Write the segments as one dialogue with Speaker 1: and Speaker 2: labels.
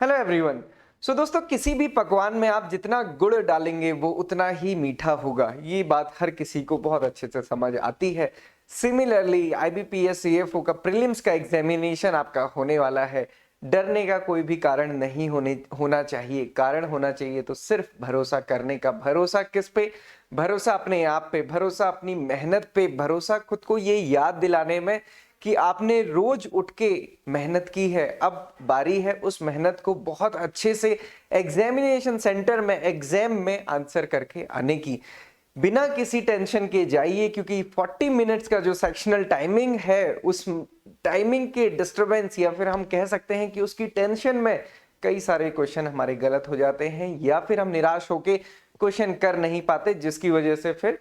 Speaker 1: Hello everyone. सो दोस्तों, किसी भी पकवान में आप जितना गुड़ डालेंगे वो उतना ही मीठा होगा। ये बात हर किसी को बहुत अच्छे से समझ आती है। सिमिलरली आईबीपीएस सीएफओ का प्रीलिम्स का एग्जामिनेशन आपका होने वाला है। डरने का कोई भी कारण नहीं होना चाहिए। कारण होना चाहिए तो सिर्फ भरोसा करने का। भरोसा किस पे? भरोसा अपने आप पे, भरोसा अपनी मेहनत पे, भरोसा खुद को ये याद दिलाने में कि आपने रोज उठ के मेहनत की है। अब बारी है उस मेहनत को बहुत अच्छे से एग्जामिनेशन सेंटर में एग्जाम में आंसर करके आने की। बिना किसी टेंशन के जाइए, क्योंकि 40 मिनट्स का जो सेक्शनल टाइमिंग है उस टाइमिंग के डिस्टरबेंस या फिर हम कह सकते हैं कि उसकी टेंशन में कई सारे क्वेश्चन हमारे गलत हो जाते हैं या फिर हम निराश होके क्वेश्चन कर नहीं पाते, जिसकी वजह से फिर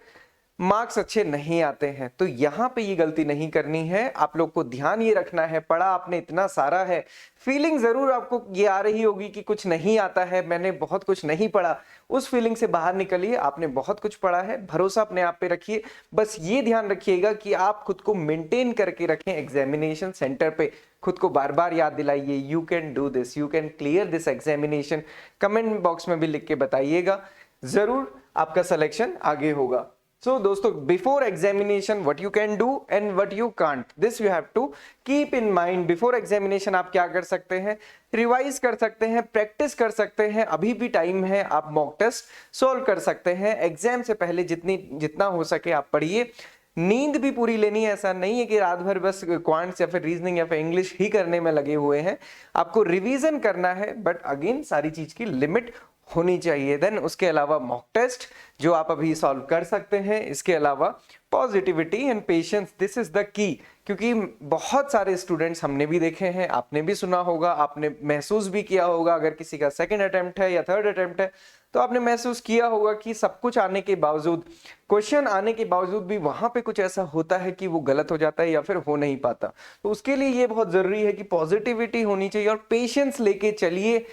Speaker 1: मार्क्स अच्छे नहीं आते हैं। तो यहाँ पे ये गलती नहीं करनी है। आप लोग को ध्यान ये रखना है, पढ़ा आपने इतना सारा है, फीलिंग जरूर आपको ये आ रही होगी कि कुछ नहीं आता है, मैंने बहुत कुछ नहीं पढ़ा। उस फीलिंग से बाहर निकलिए, आपने बहुत कुछ पढ़ा है। भरोसा अपने आप पे रखिए। बस ये ध्यान रखिएगा कि आप खुद को मेंटेन करके रखें एग्जामिनेशन सेंटर पे। खुद को बार बार याद दिलाइए, you can do this, you can clear this examination. Comment box में भी लिख के बताइएगा, जरूर आपका सिलेक्शन आगे होगा। So दोस्तों, before examination what you can do and what you can't, this you have to keep in mind। before examination आप क्या कर सकते हैं? रिवाइज कर सकते हैं, प्रैक्टिस कर सकते हैं, अभी भी टाइम है। आप मॉक टेस्ट सॉल्व कर सकते हैं। एग्जाम से पहले जितना हो सके आप पढ़िए। नींद भी पूरी लेनी है। ऐसा नहीं है कि रात भर बस क्वांट्स या फिर रीजनिंग या फिर इंग्लिश ही करने में लगे हुए हैं। आपको रिवीजन करना है, बट अगेन सारी चीज की लिमिट होनी चाहिए। देन उसके अलावा मॉक टेस्ट जो आप अभी सॉल्व कर सकते हैं। इसके अलावा positivity and patience, this is the key. क्योंकि बहुत सारे स्टूडेंट्स हमने भी देखे हैं, आपने भी सुना होगा, आपने महसूस भी किया होगा। अगर किसी का सेकंड अटेम्प्ट है या थर्ड अटेम्प्ट है तो आपने महसूस किया होगा कि सब कुछ आने के बावजूद, क्वेश्चन आने के बावजूद भी वहां पे कुछ ऐसा होता है कि वो गलत हो जाता है या फिर हो नहीं पाता। तो उसके लिए ये बहुत जरूरी है कि पॉजिटिविटी होनी चाहिए और पेशेंस लेके चलिए।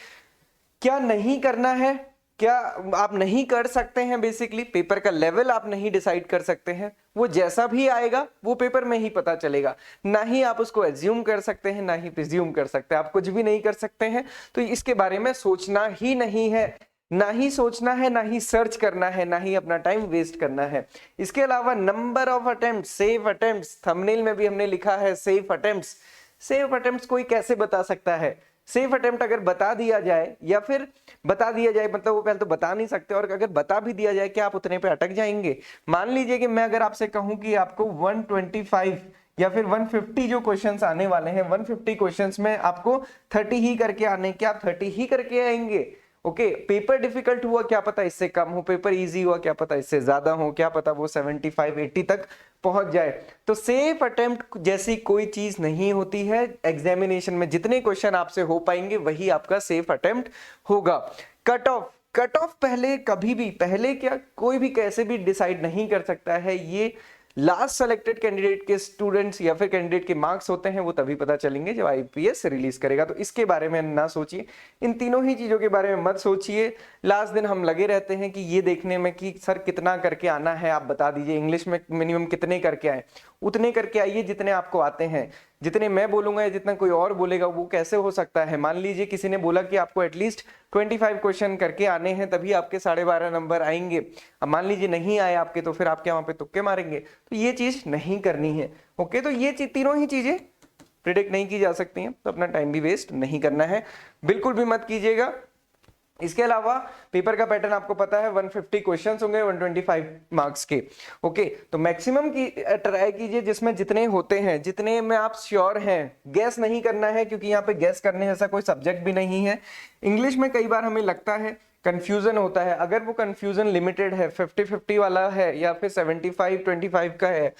Speaker 1: क्या नहीं करना है, क्या आप नहीं कर सकते हैं? बेसिकली पेपर का लेवल आप नहीं डिसाइड कर सकते हैं। वो जैसा भी आएगा वो पेपर में ही पता चलेगा। ना ही आप उसको एज्यूम कर सकते हैं, ना ही प्रिज्यूम कर सकते हैं। आप कुछ भी नहीं कर सकते हैं। तो इसके बारे में सोचना ही नहीं है, ना ही सोचना है, ना ही सर्च करना है, ना ही अपना टाइम वेस्ट करना है। इसके अलावा number of attempt, safe attempts, thumbnail में भी हमने लिखा है सेफ अटेम्प्ट्स। सेफ अटेम्प्ट्स कोई कैसे बता सकता है? सेफ अटेम्प्ट अगर बता दिया जाए या फिर बता दिया जाए, मतलब वो पहले तो बता नहीं सकते, और अगर बता भी दिया जाए क्या आप उतने पे अटक जाएंगे? मान लीजिए कि मैं अगर आपसे कहूं कि आपको 125 या फिर 150 जो क्वेश्चंस आने वाले हैं, 150 क्वेश्चंस में आपको 30 ही करके आने, क्या आप 30 ही करके आएंगे? ओके, पेपर डिफिकल्ट हुआ, क्या पता इससे कम हो। पेपर इजी हुआ, क्या पता इससे ज्यादा हो। क्या पता वो 75 80 तक पहुंच जाए। तो सेफ अटेम्प्ट जैसी कोई चीज नहीं होती है। एग्जामिनेशन में जितने क्वेश्चन आपसे हो पाएंगे वही आपका सेफ अटेम्प्ट होगा। कट ऑफ, कट ऑफ पहले कभी भी, पहले क्या कोई भी कैसे भी डिसाइड नहीं कर सकता है। ये लास्ट सेलेक्टेड कैंडिडेट के स्टूडेंट्स या फिर कैंडिडेट के मार्क्स होते हैं, वो तभी पता चलेंगे जब आईपीएस रिलीज करेगा। तो इसके बारे में ना सोचिए, इन तीनों ही चीजों के बारे में मत सोचिए। लास्ट दिन हम लगे रहते हैं कि ये देखने में कि सर कितना करके आना है, आप बता दीजिए। इंग्लिश में मिनिमम कितने करके आए? उतने करके आइए जितने आपको आते हैं। जितने मैं बोलूंगा या जितना कोई और बोलेगा वो कैसे हो सकता है? मान लीजिए किसी ने बोला कि आपको एटलीस्ट 25 क्वेश्चन करके आने हैं तभी आपके 12.5 नंबर आएंगे। अब मान लीजिए नहीं आए आपके, तो फिर आप क्या वहां पे तुक्के मारेंगे? तो ये चीज नहीं करनी है। ओके, तो ये तीनों ही चीजें प्रिडिक्ट नहीं की जा सकती हैं, तो अपना टाइम भी वेस्ट नहीं करना है, बिल्कुल भी मत कीजिएगा। इसके अलावा पेपर का पैटर्न आपको पता है, 150 क्वेश्चंस होंगे 125 मार्क्स के। ओके, तो मैक्सिमम की ट्राई कीजिए जिसमें जितने होते हैं, जितने में आप श्योर हैं। गैस नहीं करना है, क्योंकि यहाँ पे गैस करने जैसा कोई सब्जेक्ट भी नहीं है। इंग्लिश में कई बार हमें लगता है कंफ्यूजन होता है। अगर वो कंफ्यूजन लिमिटेड है, 50-50 वाला है या फिर 75-25 का है,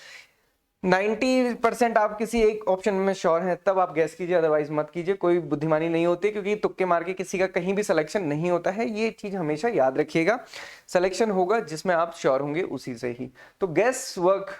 Speaker 1: 90% आप किसी एक ऑप्शन में श्योर हैं, तब आप गैस कीजिए, अदरवाइज मत कीजिए। कोई बुद्धिमानी नहीं होती, क्योंकि तुक्के मार के किसी का कहीं भी सिलेक्शन नहीं होता है। ये चीज हमेशा याद रखिएगा। सिलेक्शन होगा जिसमें आप श्योर होंगे उसी से ही। तो गैस वर्क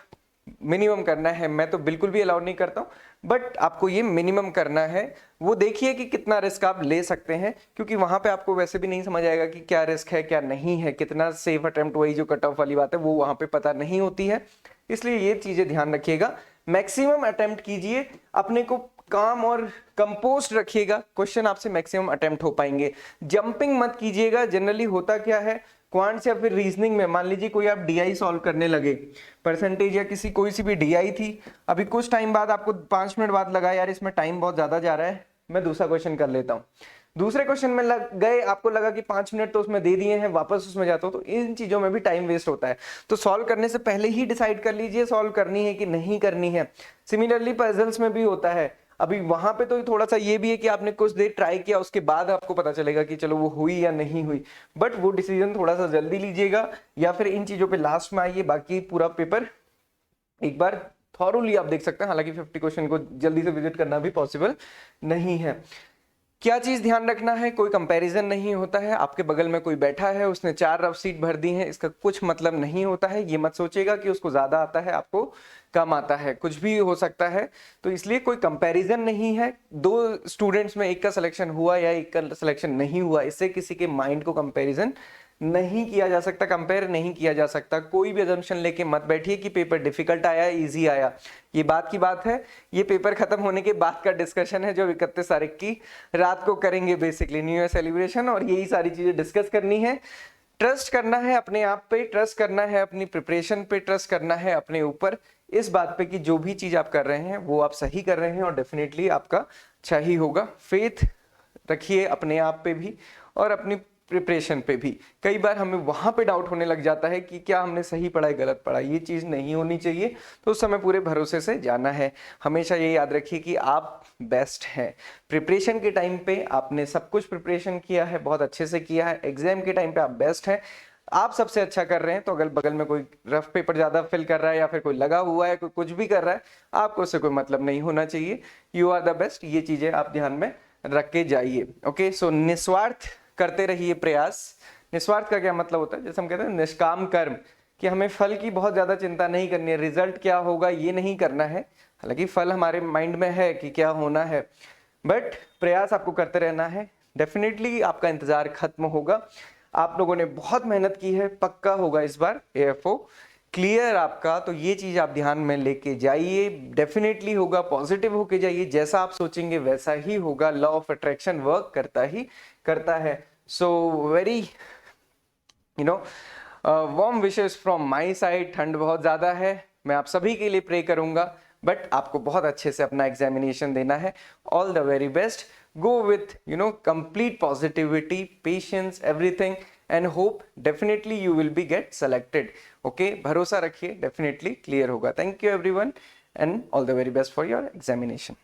Speaker 1: मिनिमम करना है। मैं तो बिल्कुल भी अलाउड नहीं करता हूं, बट आपको ये मिनिमम करना है। वो देखिए कि कितना रिस्क आप ले सकते हैं, क्योंकि वहां पे आपको वैसे भी नहीं समझ आएगा कि क्या रिस्क है क्या नहीं है, कितना सेफ अटेम्प्ट, वही जो कट ऑफ वाली बात है वो वहां पे पता नहीं होती है। इसलिए ये चीजें ध्यान रखिएगा। मैक्सिमम अटेम्प्ट कीजिए, अपने को काम और कंपोस्ट रखिएगा, क्वेश्चन आपसे मैक्सिमम अटेम्प्ट हो पाएंगे। जंपिंग मत कीजिएगा। जनरली होता क्या है, क्वांट्स या फिर रीजनिंग में मान लीजिए कोई आप डीआई सॉल्व करने लगे, परसेंटेज या किसी कोई सी भी डीआई थी, अभी कुछ टाइम बाद आपको 5 मिनट बाद लगा यार इसमें टाइम बहुत ज्यादा जा रहा है, मैं दूसरा क्वेश्चन कर लेता हूँ। दूसरे क्वेश्चन में लग गए, आपको लगा कि 5 मिनट तो उसमें दे दिए हैं, वापस उसमें जाता हो, तो इन चीजों में भी टाइम वेस्ट होता है। तो सॉल्व करने से पहले ही डिसाइड कर लीजिए सॉल्व करनी है कि नहीं करनी है। सिमिलरली पजल्स में भी होता है, अभी वहां पे तो थोड़ा सा ये भी है कि आपने कुछ देर ट्राई किया, उसके बाद आपको पता चलेगा कि चलो वो हुई या नहीं हुई, बट वो डिसीजन थोड़ा सा जल्दी लीजिएगा या फिर इन चीजों पे लास्ट में आइए। बाकी पूरा पेपर एक बार थॉरोली आप देख सकते हैं, हालांकि 50 क्वेश्चन को जल्दी से विजिट करना भी पॉसिबल नहीं है। क्या चीज ध्यान रखना है, कोई कंपैरिजन नहीं होता है। आपके बगल में कोई बैठा है, उसने 4 रफ सीट भर दी है, इसका कुछ मतलब नहीं होता है। ये मत सोचिएगा कि उसको ज्यादा आता है आपको कम आता है, कुछ भी हो सकता है। तो इसलिए कोई कंपैरिजन नहीं है। 2 स्टूडेंट्स में एक का सिलेक्शन हुआ या एक का सिलेक्शन नहीं हुआ, इससे किसी के माइंड को कंपैरिजन नहीं किया जा सकता, कंपेयर नहीं किया जा सकता। कोई भी अजम्पशन लेके मत बैठिए कि पेपर डिफिकल्ट आया, इजी आया। ये बात की बात है, ये पेपर खत्म होने के बाद का डिस्कशन है जो 31 तारीख की रात को करेंगे, बेसिकली न्यू ईयर सेलिब्रेशन, और यही सारी चीजें डिस्कस करनी है। ट्रस्ट करना है अपने आप पे, ट्रस्ट करना है अपनी प्रिपरेशन पे, ट्रस्ट करना है अपने ऊपर, इस बात पे कि जो भी चीज आप कर रहे हैं वो आप सही कर रहे हैं और डेफिनेटली आपका अच्छा ही होगा। फेथ रखिए अपने आप पे भी और अपनी प्रिपरेशन पे भी। कई बार हमें वहां पे डाउट होने लग जाता है कि क्या हमने सही पढ़ा है गलत पढ़ा, ये चीज नहीं होनी चाहिए। तो उस समय पूरे भरोसे से जाना है। हमेशा ये याद रखिए कि आप बेस्ट हैं। प्रिपरेशन के टाइम पे आपने सब कुछ प्रिपरेशन किया है, बहुत अच्छे से किया है, एग्जाम के टाइम पे आप बेस्ट हैं, आप सबसे अच्छा कर रहे हैं। तो अगल बगल में कोई रफ पेपर ज्यादा फिल कर रहा है या फिर कोई लगा हुआ है, कोई कुछ भी कर रहा है, आपको उससे कोई मतलब नहीं होना चाहिए। यू आर द बेस्ट, ये चीजें आप ध्यान में रख के जाइए। ओके, सो निस्वार्थ करते रहिए प्रयास। निस्वार्थ का क्या मतलब होता है, जैसे हम कहते हैं निष्काम कर्म, कि हमें फल की बहुत ज्यादा चिंता नहीं करनी है, रिजल्ट क्या होगा ये नहीं करना है। हालांकि फल हमारे माइंड में है कि क्या होना है, बट प्रयास आपको करते रहना है। डेफिनेटली आपका इंतजार खत्म होगा। आप लोगों ने बहुत मेहनत की है, पक्का होगा इस बार एएफओ क्लियर आपका। तो ये चीज आप ध्यान में लेके जाइए, डेफिनेटली होगा, पॉजिटिव होके जाइए, जैसा आप सोचेंगे वैसा ही होगा। लॉ ऑफ अट्रैक्शन वर्क करता ही करता है। So very warm wishes from my side. ठंड बहुत ज्यादा है, मैं आप सभी के लिए प्रे करूंगा, बट आपको बहुत अच्छे से अपना एग्जामिनेशन देना है। All the very best, go with complete positivity, patience, everything, and hope definitely you will be get selected. Okay, भरोसा रखिए, definitely clear होगा। Thank you everyone and all the very best for your examination.